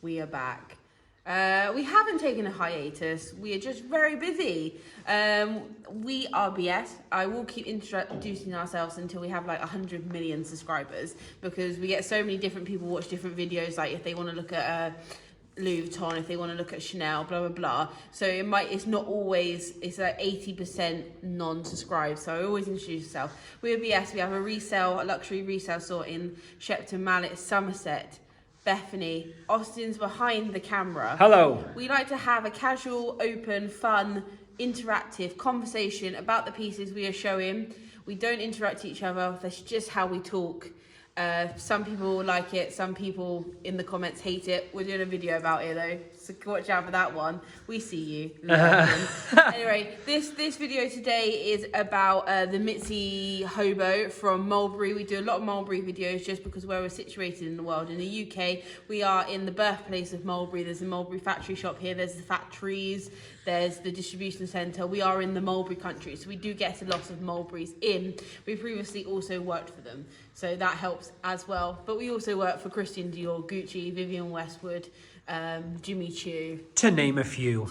we are back. We haven't taken a hiatus. We are just very busy. We are BS. I will keep introducing ourselves until we have like 100 million subscribers, because we get so many different people watch different videos. Like if they want to look at Louis Vuitton, if they want to look at Chanel, blah blah blah. So it's not always, it's like 80% non-subscribed. So I always introduce yourself. We're BS. We have a luxury resale store in Shepton Mallet, Somerset. Bethany, Austin's behind the camera. Hello. We like to have a casual, open, fun, interactive conversation about the pieces we are showing. We don't interrupt each other. That's just how we talk. Some people like it. Some people in the comments hate it. We're doing a video about it though, so watch out for that one. We see you. Anyway, this video today is about the Mitzy Hobo from Mulberry. We do a lot of Mulberry videos just because where we're situated in the world. In the UK, we are in the birthplace of Mulberry. There's a Mulberry factory shop here. There's the factories. There's the distribution centre. We are in the Mulberry country, so we do get a lot of Mulberries in. We previously also worked for them, so that helps as well. But we also work for Christian Dior, Gucci, Vivienne Westwood, Jimmy Choo. To name a few.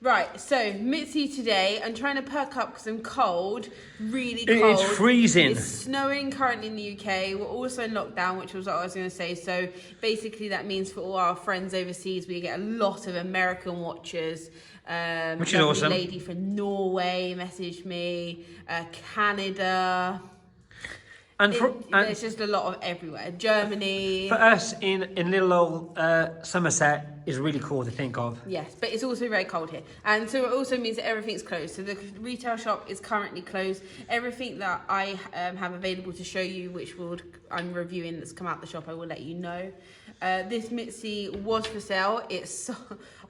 Right, so Mitzy today, I'm trying to perk up because I'm cold, really cold. It's freezing. It's snowing currently in the UK. We're also in lockdown, which was what I was going to say. So basically that means for all our friends overseas, we get a lot of American watchers. Which is awesome. A lady from Norway messaged me, Canada. And there's just a lot of everywhere. Germany. For us in little old Somerset is really cool to think of. Yes, but it's also very cold here. And so it also means that everything's closed. So the retail shop is currently closed. Everything that I have available to show you, which I'm reviewing that's come out the shop, I will let you know. This Mitzy was for sale.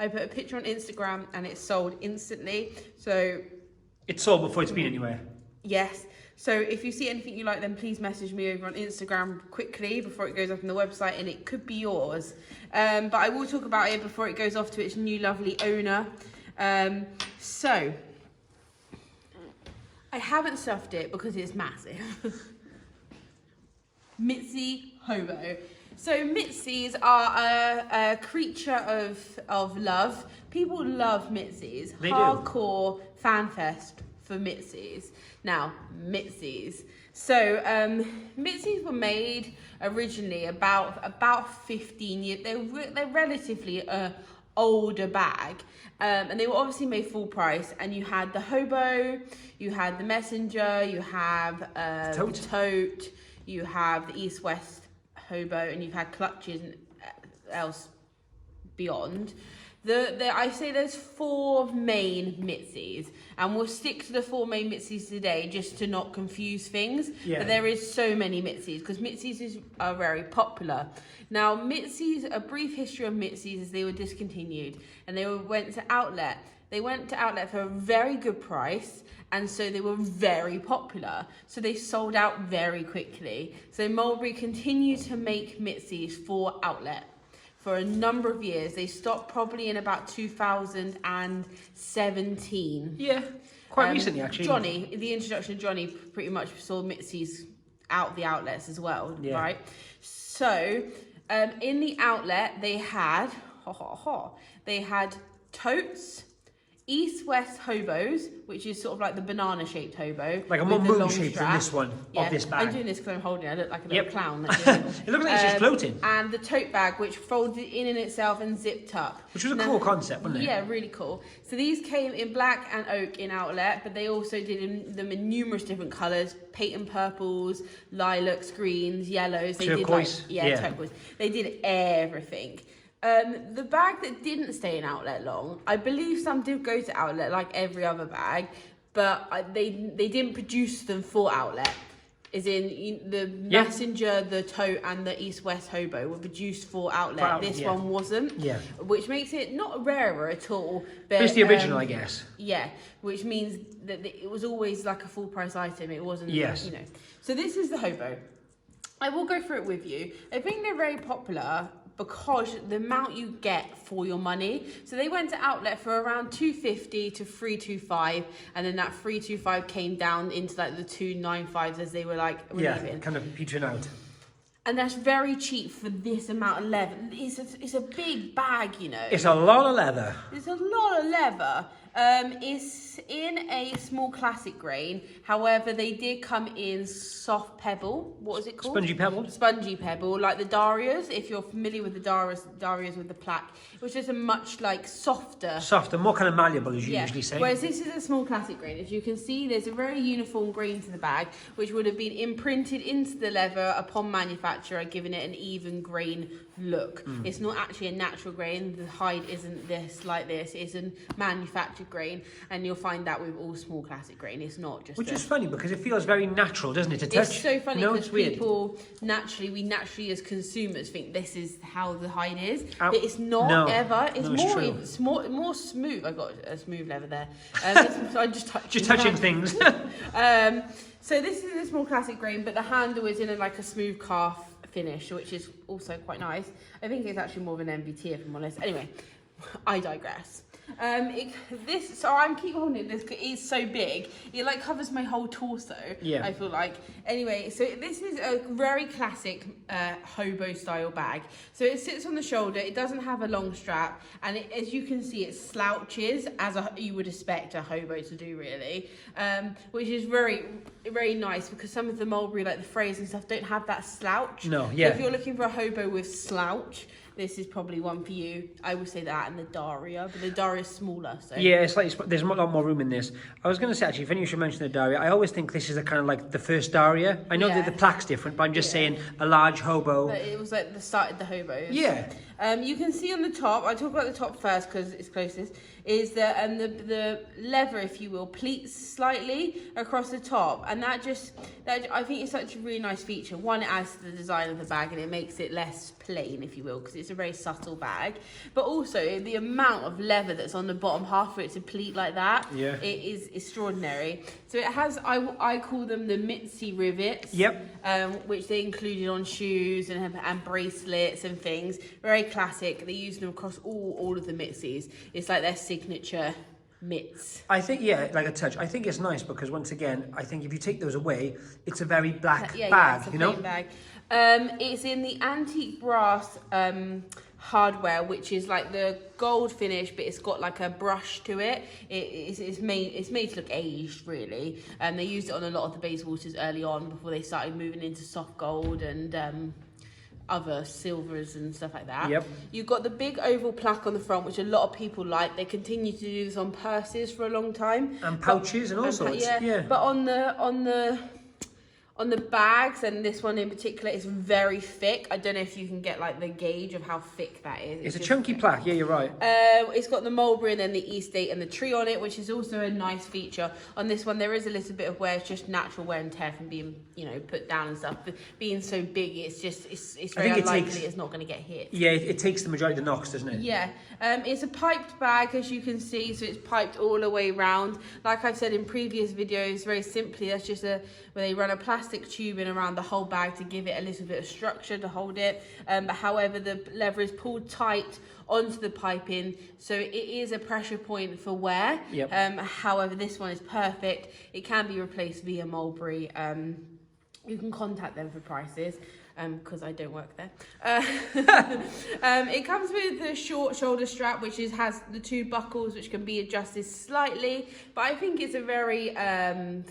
I put a picture on Instagram and it's sold instantly. So it's sold before it's been anywhere. Yes. So if you see anything you like, then please message me over on Instagram quickly before it goes up on the website, and it could be yours. But I will talk about it before it goes off to its new lovely owner. So I haven't stuffed it because it's massive. Mitzy Hobo. So Mitzys are a creature of love. People love Mitzys. They Hardcore fan fest for Mitzys. Now, Mitzys. So, Mitzys were made originally about 15 years. They're relatively older bag, and they were obviously made full price. And you had the Hobo, you had the Messenger, you have the Tote, you have the East-West Hobo, and you've had clutches and else beyond. I say there's 4 main Mitzys, and we'll stick to the 4 main Mitzys today just to not confuse things. Yeah. But there is so many Mitzys because Mitzys are very popular. Now, Mitzys, a brief history of Mitzys is they were discontinued and they went to outlet. They went to outlet for a very good price, and so they were very popular. So they sold out very quickly. So Mulberry continued to make Mitzys for outlet for a number of years. They stopped probably in about 2017. Yeah, quite recently actually. The introduction of Johnny pretty much saw Mitzys out the outlets as well, right? So in the outlet they had totes, East-West Hobos, which is sort of like the banana-shaped hobo. Like a more moon-shaped than this one, of this bag. I'm doing this because I'm holding it. I look like a little clown. It looks like it's just floating. And the tote bag, which folded in itself and zipped up. Which was a cool concept, wasn't it? Yeah, really cool. So these came in black and oak in outlet, but they also did them in numerous different colours. Patent purples, lilacs, greens, yellows. Turquoise. Turquoise. They did everything. The bag that didn't stay in outlet long, I believe some did go to outlet like every other bag, but they didn't produce them for outlet. As in the Messenger, the Tote and the East-West Hobo were produced for outlet. This one wasn't. Yeah. Which makes it not rarer at all. But it's the original, I guess. Yeah. Which means that it was always like a full price item. It wasn't, So this is the Hobo. I will go through it with you. I think they're very popular because the amount you get for your money. So they went to outlet for around $250 to $325, and then that $325 came down into like the $295s as they were like leaving. Kind of petering out. And that's very cheap for this amount of leather. It's a big bag, you know. It's a lot of leather. It's a lot of leather. It's in a small classic grain. However, they did come in soft pebble. What is it called? Spongy pebble. Spongy pebble, like the Darias. If you're familiar with the Darias with the plaque, it was just a much like softer. Softer, more kind of malleable, as you usually say. Whereas this is a small classic grain. As you can see, there's a very uniform grain to the bag, which would have been imprinted into the leather upon manufacture, giving it an even grain look. It's not actually a natural grain. The hide isn't this like this. It's a manufactured grain, and you'll find that with all small classic grain. It's not just. Which is funny because it feels very natural, doesn't it? To touch. It's so funny because weird. people we naturally as consumers think this is how the hide is, but it's not ever. It's more smooth. I got a smooth leather there. So I'm just touching things. So this is a small classic grain, but the handle is in like a smooth calf finish, which is also quite nice. I think it's actually more of an MBT, if I'm honest. Anyway, I digress. So I'm keep holding it. This is so big. It like covers my whole torso. Yeah. I feel like. Anyway, so this is a very classic hobo style bag. So it sits on the shoulder. It doesn't have a long strap, and as you can see, it slouches as you would expect a hobo to do, really. Which is very, very nice because some of the Mulberry, like the Frays and stuff, don't have that slouch. No. Yeah. So if you're looking for a hobo with slouch, this is probably one for you. I would say that and the Daria, but the Daria is smaller. So. Yeah, it's like there's a lot more room in this. I was going to say, actually, if you should mention the Daria, I always think this is a kind of like the first Daria. I know that the plaque's different, but I'm just saying a large hobo. But it was like the start of the hobos. Yeah. You can see on the top, I talk about the top first because it's closest, is that the leather, if you will, pleats slightly across the top. And that I think it's such a really nice feature. One, it adds to the design of the bag and it makes it less plain, if you will, because it's a very subtle bag. But also the amount of leather that's on the bottom half for it to pleat like that, it is extraordinary. So it has, I call them the Mitzy rivets, which they included on shoes and bracelets and things. Very classic. They use them across all of the Mitzys. It's like their signature mitts. I think, like a touch. I think it's nice because once again, I think if you take those away, it's a very black bag, it's a plain bag. It's in the antique brass hardware, which is like the gold finish, but it's got like a brush to it. It's made to look aged, really. They used it on a lot of the Bayswaters early on before they started moving into soft gold and other silvers and stuff like that. You've got the big oval plaque on the front, which a lot of people like. They continue to do this on purses for a long time. And pouches and all sorts. But on the bags, and this one in particular, is very thick. I don't know if you can get like the gauge of how thick that is. It's a chunky plaque, yeah, you're right. It's got the Mulberry and then the East Date and the tree on it, which is also a nice feature. On this one, there is a little bit of wear. It's just natural wear and tear from being, put down and stuff. But being so big, it's very unlikely it's not going to get hit. Yeah, it takes the majority of the knocks, doesn't it? Yeah. It's a piped bag, as you can see, so it's piped all the way round. Like I've said in previous videos, very simply, that's just where they run a plastic tubing around the whole bag to give it a little bit of structure to hold it. But however, the leather is pulled tight onto the piping, so it is a pressure point for wear. However, this one is perfect. It can be replaced via Mulberry. You can contact them for prices. Because I don't work there. It comes with the short shoulder strap, which has the two buckles, which can be adjusted slightly. But I think it's a very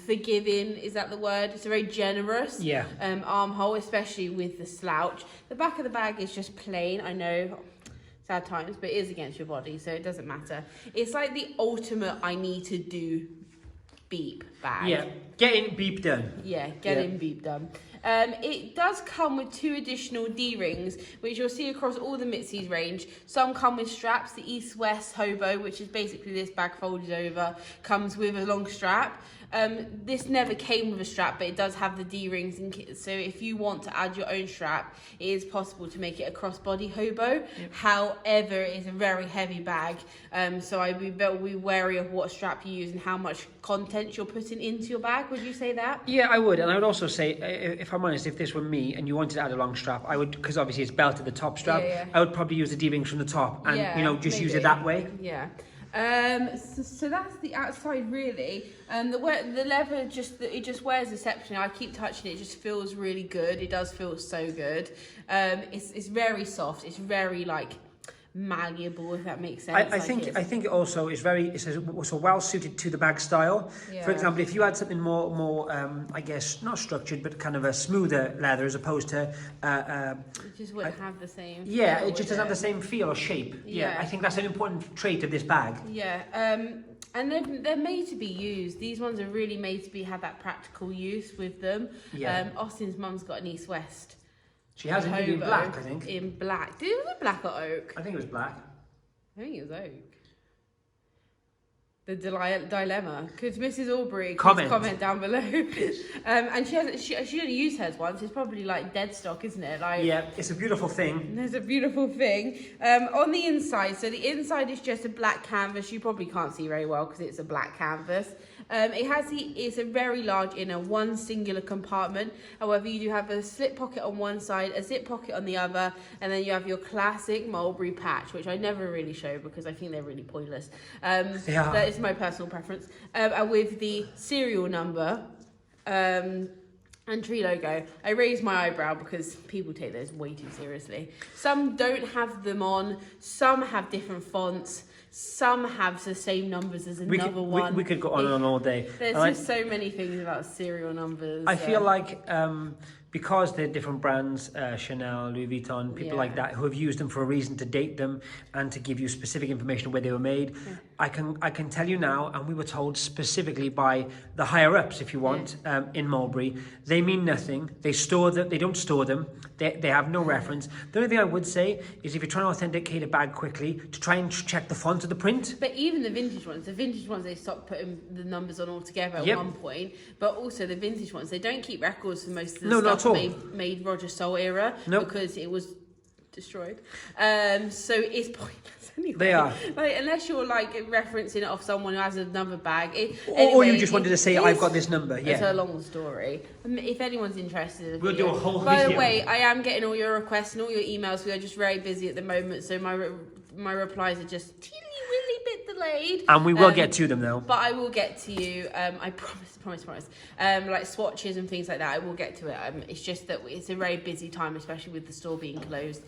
forgiving, is that the word? It's a very generous armhole, especially with the slouch. The back of the bag is just plain, I know. Sad times, but it is against your body, so it doesn't matter. It's like the ultimate I need to do beep bag. Yeah, getting beep done. Yeah, getting beep done. It does come with 2 additional D-rings, which you'll see across all the Mitzy's range. Some come with straps. The East-West Hobo, which is basically this bag folded over, comes with a long strap. This never came with a strap, but it does have the D-rings. So if you want to add your own strap, it is possible to make it a crossbody hobo. However, it's a very heavy bag. So I'd be wary of what strap you use and how much content you're putting into your bag. Would you say that? Yeah, I would. And I would also say, if I'm honest, if this were me and you wanted to add a long strap, I would, because obviously it's belted the top strap, I would probably use the D-rings from the top and, just use it that way. Yeah. So that's the outside really. The leather it just wears exceptionally. I keep touching it; it just feels really good. It does feel so good. It's very soft. It's very like malleable, if that makes sense. I think it also is it's also well suited to the bag style. Yeah. For example, if you had something more I guess not structured, but kind of a smoother leather as opposed to it just wouldn't have the same. Yeah, feel, it just doesn't have the same feel or shape. Yeah. I think that's an important trait of this bag. Yeah. And they're made to be used. These ones are really made to have that practical use with them. Yeah. Austin's mum's got an East West. She has it in black, I think. In black. Did it was it black or oak? I think it was black. I think it was oak. The dilemma. Could Mrs. Aubrey comment down below? And she only used hers once. It's probably like dead stock, isn't it? Like, yeah, it's a beautiful thing. It's a beautiful thing. On the inside, so the inside is just a black canvas. You probably can't see very well because it's a black canvas. It's a very large inner, one singular compartment. However, you do have a slip pocket on one side, a zip pocket on the other, and then you have your classic Mulberry patch, which I never really show because I think they're really pointless. That is my personal preference. And with the serial number and tree logo, I raise my eyebrow because people take those way too seriously. Some don't have them on, some have different fonts. Some have the same numbers as another one. We could go on and on all day. There's just so many things about serial numbers. I feel like because they're different brands, Chanel, Louis Vuitton, people like that, who have used them for a reason to date them and to give you specific information of where they were made. Yeah. I can tell you now, and we were told specifically by the higher ups, if you want, in Mulberry, they mean nothing. They store them. They don't store them. They have no reference. The only thing I would say is if you're trying to authenticate a bag quickly, to try and check the font of the print. But even the vintage ones, they stopped putting the numbers on all together at one point. But also the vintage ones, they don't keep records for most of the stuff made Roger Stoll era because it was destroyed. So it's pointless anyway. They are. Like, unless you're like referencing it off someone who has another bag. Or you just wanted to say, I've got this number. Yeah. It's a long story. If anyone's interested, we'll do a whole video. By the way, I am getting all your requests and all your emails. We are just very busy at the moment, so my replies are just teeny willy bit delayed. And we will get to them though. But I will get to you. I promise. Like swatches and things like that, I will get to it. It's just that it's a very busy time, especially with the store being closed.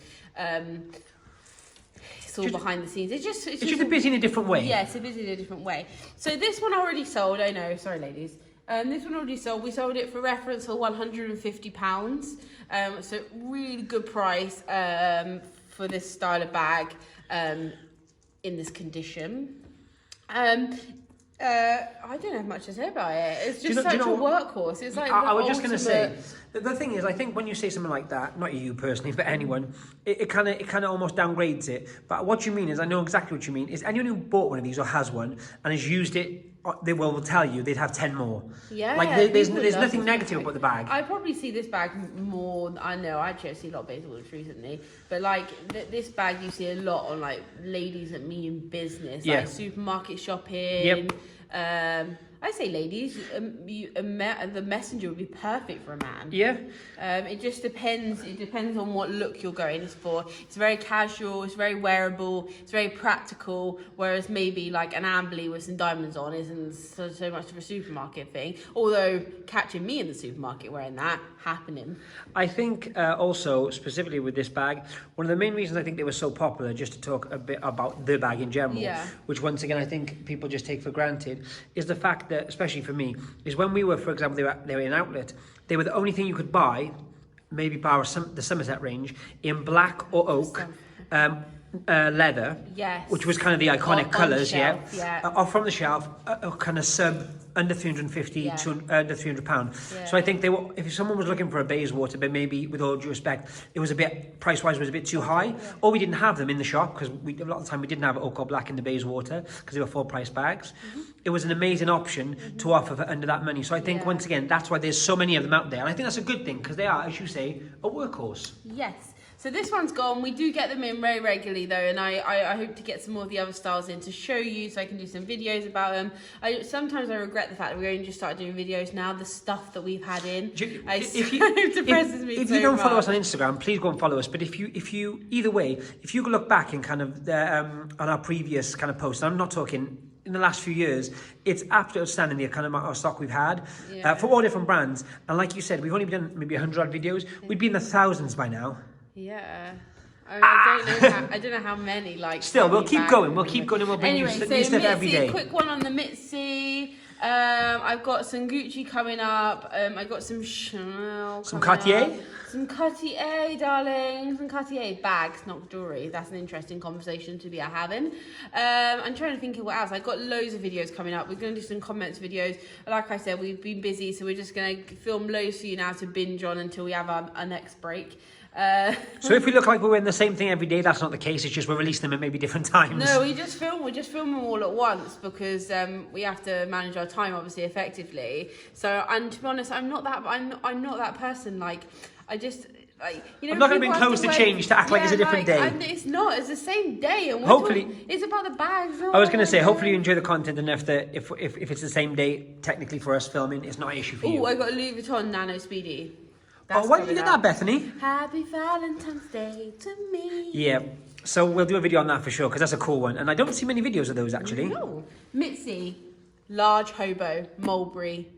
It's all behind the scenes. It's just busy in a different way. Yeah, it's busy in a different way. So this one already sold. I know. Sorry, ladies. This one already sold. We sold it for reference for £150. So really good price for this style of bag in this condition. I don't have much to say about it. It's just such a workhorse. It's like I was just going to say, the thing is, I think when you say something like that, not you personally, but anyone, it kind of almost downgrades it. But what you mean is, I know exactly what you mean, is anyone who bought one of these or has one and has used it, they will tell you they'd have 10 more. Yeah. Like there's nothing negative about the bag. I probably see this bag more. I know. Actually, I see a lot of basil oils recently, but like this bag, you see a lot on like ladies that mean business, like supermarket shopping. Yep. I say ladies, the messenger would be perfect for a man. Yeah. It just depends. It depends on what look you're going for. It's very casual. It's very wearable. It's very practical. Whereas maybe like an Amberley with some diamonds on isn't so much of a supermarket thing. Although catching me in the supermarket wearing that happening. I think also specifically with this bag, one of the main reasons I think they were so popular, just to talk a bit about the bag in general, which once again I think people just take for granted, is the fact that, especially for me, is when we were, for example, they were in outlet, they were the only thing you could buy, maybe bar the Somerset range, in black or oak leather, which was kind of the iconic colours, off from the shelf, kind of sub under 350 to under £300. So I think they were, if someone was looking for a Bayswater, but maybe with all due respect, it was a bit, price-wise was a bit too high, or we didn't have them in the shop, because a lot of the time we didn't have oak or black in the Bayswater, because they were full price bags. It was an amazing option to offer for under that money. So I think, once again, that's why there's so many of them out there. And I think that's a good thing, because they are, as you say, a workhorse. Yes. So this one's gone. We do get them in very regularly though, and I hope to get some more of the other styles in to show you, so I can do some videos about them. Sometimes I regret the fact that we only just started doing videos now. The stuff that we've had in, it depresses me. If you don't follow us on Instagram, please go and follow us. But if you either way, if you look back and kind of on our previous kind of posts, I'm not talking in the last few years, it's absolutely outstanding the kind of amount of stock we've had for all different brands. And like you said, we've only done maybe 100 odd videos. We'd be in the thousands by now. Yeah. I don't know how many. Like, still, we'll keep going. We'll keep going, and we'll bring you new stuff every day. Quick one on the Mitzy. I've got some Gucci coming up. I got some Chanel. Some Cartier. Some Cartier, darling. Some Cartier bags, not jewelry. That's an interesting conversation to be having. I'm trying to think of what else. I've got loads of videos coming up. We're going to do some comments videos. Like I said, we've been busy, so we're just going to film loads for you now to binge on until we have our next break. So if we look like we're in the same thing every day, that's not the case. It's just we're releasing them at maybe different times. No, we just film them all at once because we have to manage our time obviously effectively. So, and to be honest, I'm not that person. Like, I just, like, you know, I'm not going to bring clothes to change to act like it's a different day. And it's not. It's the same day. And hopefully, it's about the bags. I was going to say, hopefully you enjoy the content enough that if it's the same day, technically for us filming, it's not an issue for you. Oh, I got a Louis Vuitton Nano Speedy. Why did you get that, Bethany? Happy Valentine's Day to me. Yeah, so we'll do a video on that for sure, because that's a cool one. And I don't see many videos of those, actually. No. Mitzy, large Hobo, Mulberry